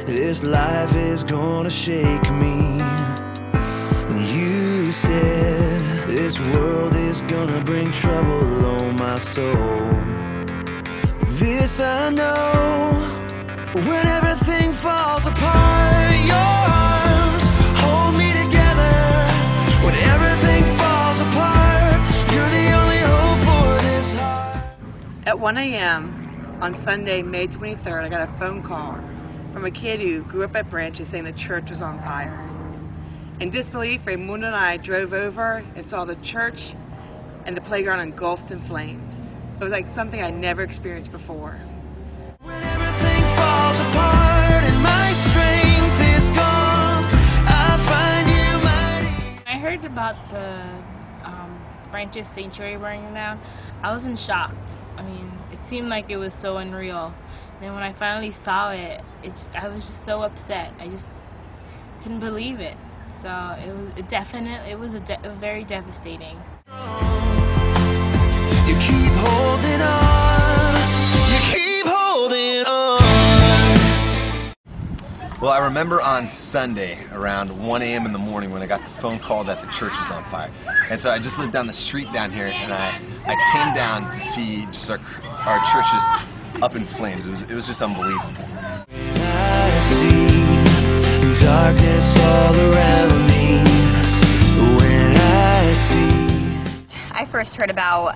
this life is gonna shake me. And you said this world is gonna bring trouble on my soul. But this I know, when everything falls apart, your arms hold me together. When everything falls apart, you're the only hope for this heart. At 1 a.m. on Sunday, May 23rd, I got a phone call from a kid who grew up at Branches saying the church was on fire. In disbelief, Raymundo and I drove over and saw the church and the playground engulfed in flames. It was like something I'd never experienced before. When everything falls apart and my strength is gone, I find you mighty. I heard about the Branches Sanctuary burning down. I was in shock. I mean, it seemed like it was so unreal. And then when I finally saw it, I was just so upset. I just couldn't believe it. So it was very devastating. You keep holding on. You keep holding on. Well, I remember on Sunday around 1 a.m. in the morning when I got the phone call that the church was on fire. And so I just lived down the street down here, and I came down to see just our church just up in flames. It was just unbelievable. I see darkness all around me. When I see. I first heard about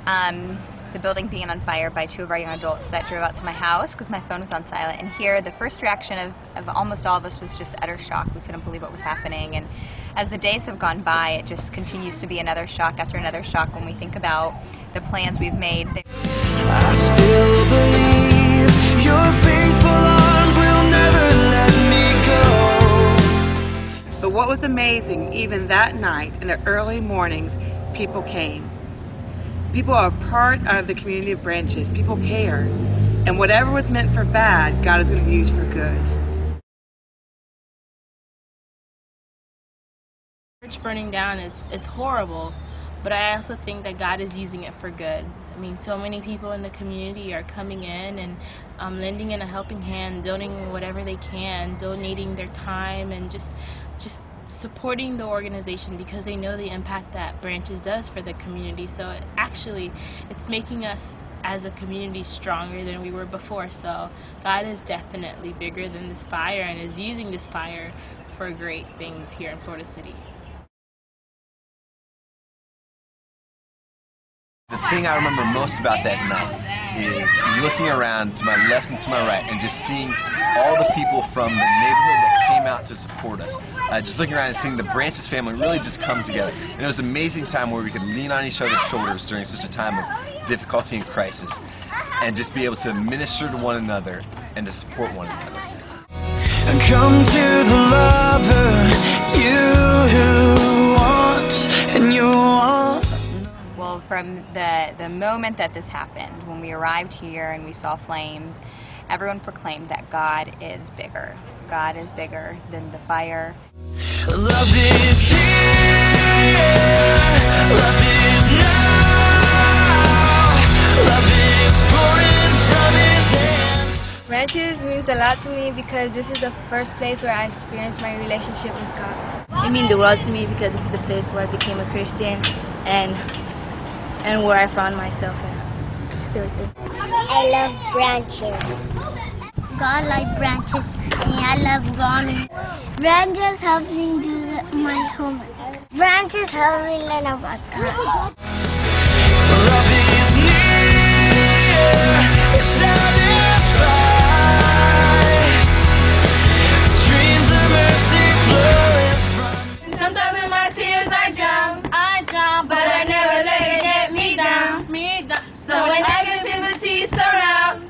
the building being on fire by two of our young adults that drove out to my house because my phone was on silent. And here, the first reaction of almost all of us was just utter shock. We couldn't believe what was happening. And as the days have gone by, it just continues to be another shock after another shock when we think about the plans we've made. I still believe your faithful arms will never let me go. But what was amazing, even that night in the early mornings, people came. People are part of the community of Branches. People care. And whatever was meant for bad, God is going to use for good. Church burning down is horrible, but I also think that God is using it for good. I mean, so many people in the community are coming in and lending in a helping hand, donating whatever they can, donating their time, and just supporting the organization because they know the impact that Branches does for the community. So it's making us as a community stronger than we were before. So God is definitely bigger than this fire and is using this fire for great things here in Florida City. The thing I remember most about that night is looking around to my left and to my right and just seeing all the people from the neighborhood that came out to support us. Just looking around and seeing the Branches family really just come together. And it was an amazing time where we could lean on each other's shoulders during such a time of difficulty and crisis and just be able to minister to one another and to support one another. And come to the lover you want and you want. Well, from the moment that this happened, when we arrived here and we saw flames, everyone proclaimed that God is bigger. God is bigger than the fire. Love is here. Love is now. Love is pouring from his hands. Branches means a lot to me because this is the first place where I experienced my relationship with God. It means the world to me because this is the place where I became a Christian and where I found myself in. I love Branches. God like Branches, and I love Ronnie. Branches helps me do my homework. Branches helps me learn about God. Love is near. It satisfies. Streams of mercy flowing from. Sometimes in my tears I drown, but I never let it get me down. So when negativity surrounds,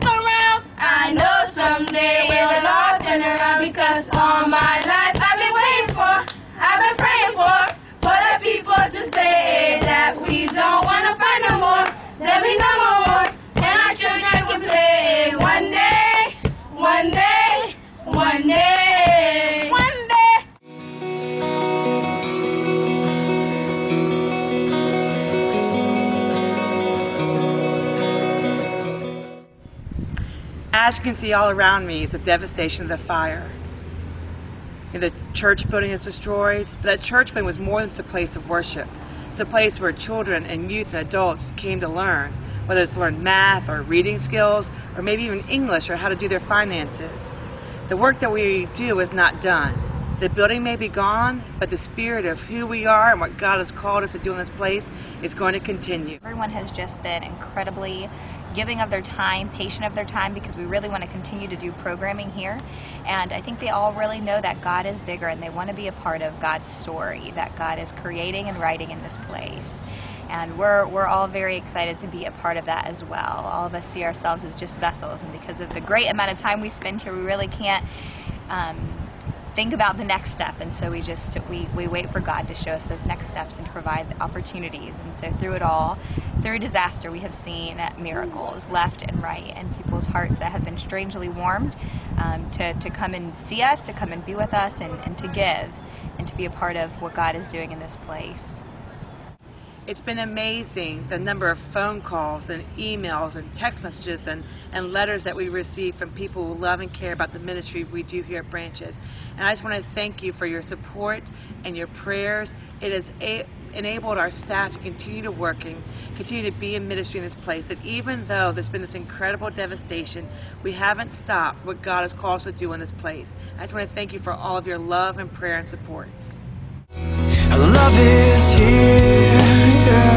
I know someday it'll all turn around because all my life I've been waiting for, I've been praying for the people to say that we don't want to fight no more, that we no more, and our children can play one day, one day, one day, one day. As you can see all around me is the devastation of the fire. The church building is destroyed, but that church building was more than just a place of worship. It's a place where children and youth and adults came to learn, whether it's to learn math or reading skills, or maybe even English or how to do their finances. The work that we do is not done. The building may be gone, but the spirit of who we are and what God has called us to do in this place is going to continue. Everyone has just been incredibly giving of their time, patient of their time, because we really want to continue to do programming here. And I think they all really know that God is bigger and they want to be a part of God's story that God is creating and writing in this place. And we're all very excited to be a part of that as well. All of us see ourselves as just vessels, and because of the great amount of time we spend here, we really can't think about the next step, and so we wait for God to show us those next steps and to provide the opportunities. And so through it all, through disaster, we have seen miracles left and right, and people's hearts that have been strangely warmed to come and see us, to come and be with us, and to give and to be a part of what God is doing in this place. It's been amazing the number of phone calls and emails and text messages and letters that we receive from people who love and care about the ministry we do here at Branches. And I just want to thank you for your support and your prayers. It has enabled our staff to continue to work and continue to be in ministry in this place, that even though there's been this incredible devastation, we haven't stopped what God has called us to do in this place. I just want to thank you for all of your love and prayer and supports. Love is here, yeah.